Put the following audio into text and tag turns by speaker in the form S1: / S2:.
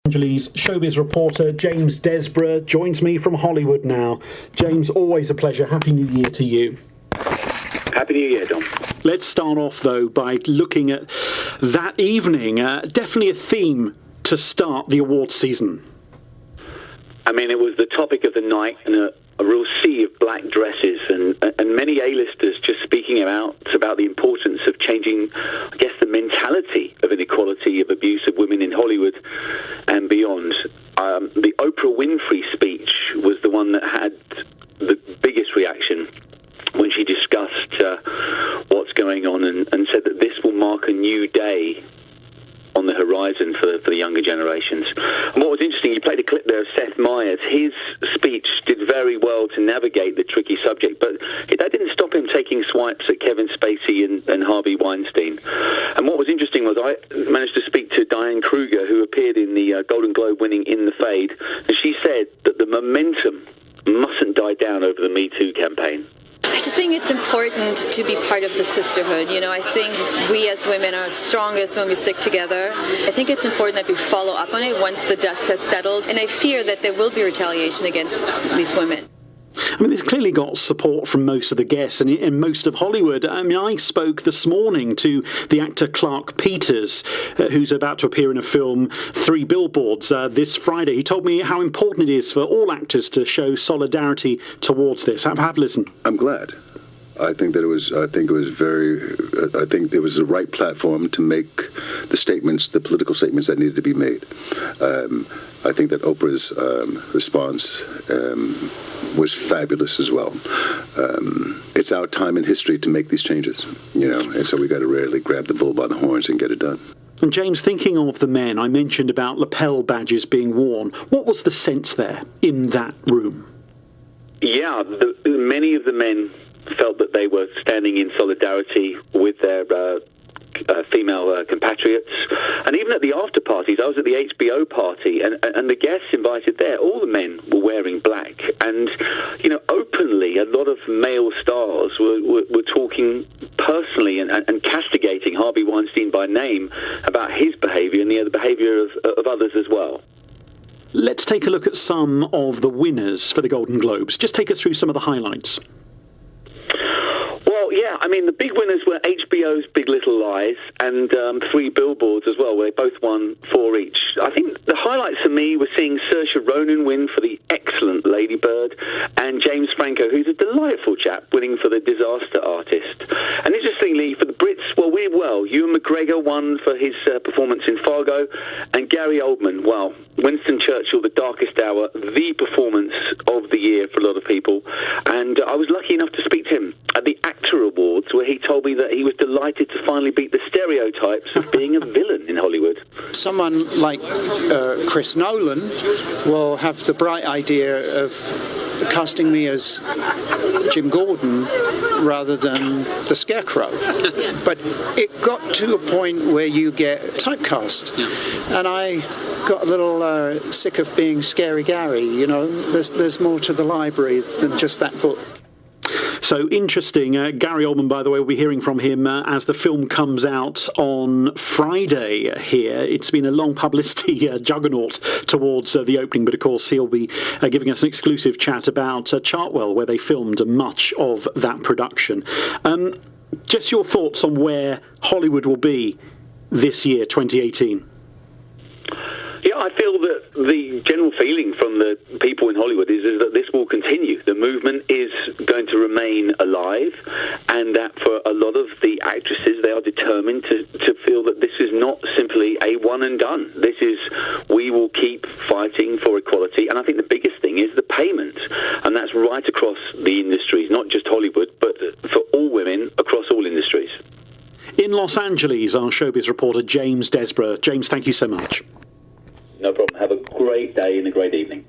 S1: Angeles showbiz reporter James Desborough joins me from Hollywood now. James, always a pleasure. Happy New Year to you.
S2: Happy New Year, Dom.
S1: Let's start off, though, by looking at that evening. Definitely a theme to start the awards season.
S2: I mean, it was the topic of the night, and a real sea of black dresses, and many A-listers just speaking about the importance of changing, I guess, the mentality of inequality, of abuse of women in Hollywood and beyond. The Oprah Winfrey speech was the one that had the biggest reaction when she discussed what's going on and said that this will mark a new day on the horizon for the younger generations. And what was interesting, you played a clip there of Seth Meyers. His speech did very well to navigate the tricky subject, but that didn't stop him taking swipes at Kevin Spacey and Harvey Weinstein. And what was interesting was I managed to speak to Diane Kruger, who appeared in the Golden Globe winning In the Fade, and she said that the momentum mustn't die down over the Me Too campaign.
S3: I just think it's important to be part of the sisterhood. You know, I think we as women are strongest when we stick together. I think it's important that we follow up on it once the dust has settled, and I fear that there will be retaliation against these women.
S1: I mean, it's clearly got support from most of the guests and in most of Hollywood. I mean, I spoke this morning to the actor Clark Peters, who's about to appear in a film, Three Billboards, this Friday. He told me how important it is for all actors to show solidarity towards this. Have a listen.
S4: I'm glad. I think it was the right platform to make the political statements that needed to be made. I think that Oprah's response was fabulous as well. It's our time in history to make these changes, and so we got to really grab the bull by the horns and get it done.
S1: And James, thinking of the men, I mentioned about lapel badges being worn. What was the sense there in that room? Yeah,
S2: many of the men felt that they were standing in solidarity with their female compatriots. And even at the after parties, I was at the HBO party, and the guests invited there, all the men were wearing black. And, openly, a lot of male stars were talking personally and castigating Harvey Weinstein by name about his behaviour and the behaviour of others as well.
S1: Let's take a look at some of the winners for the Golden Globes. Just take us through some of the highlights.
S2: Well, yeah, I mean, the big winners were HBO's Big Little Lies and Three Billboards as well, where they both won 4 each. I think the highlights for me were seeing Saoirse Ronan win for the excellent Lady Bird, and James Franco, who's a delightful chap, winning for The Disaster Artist. And interestingly, for the Brits, Ewan McGregor won for his performance in Fargo, and Gary Oldman, Winston Churchill, The Darkest Hour, the performance of the year for a lot of people. And I was lucky enough to speak to him at the Actor Awards, where he told me that he was delighted to finally beat the stereotypes of being a villain in Hollywood.
S5: Someone like Chris Nolan will have the bright idea of casting me as Jim Gordon rather than the Scarecrow. But it got to a point where you get typecast. And I got a little sick of being Scary Gary. There's more to the library than just that book.
S1: So interesting. Gary Oldman, by the way, we'll be hearing from him as the film comes out on Friday here. It's been a long publicity juggernaut towards the opening, but of course he'll be giving us an exclusive chat about Chartwell, where they filmed much of that production. Just your thoughts on where Hollywood will be this year, 2018.
S2: Yeah, I feel that the general feeling from the people in Hollywood is that this will continue. The movement is going to remain alive, and that for a lot of the actresses, they are determined to feel that this is not simply a one and done. We will keep fighting for equality, and I think the biggest thing is the payment, and that's right across the industries, not just Hollywood, but for all women across all industries.
S1: In Los Angeles, our showbiz reporter James Desborough. James, thank you so much.
S2: No problem. Have a great day and a great evening.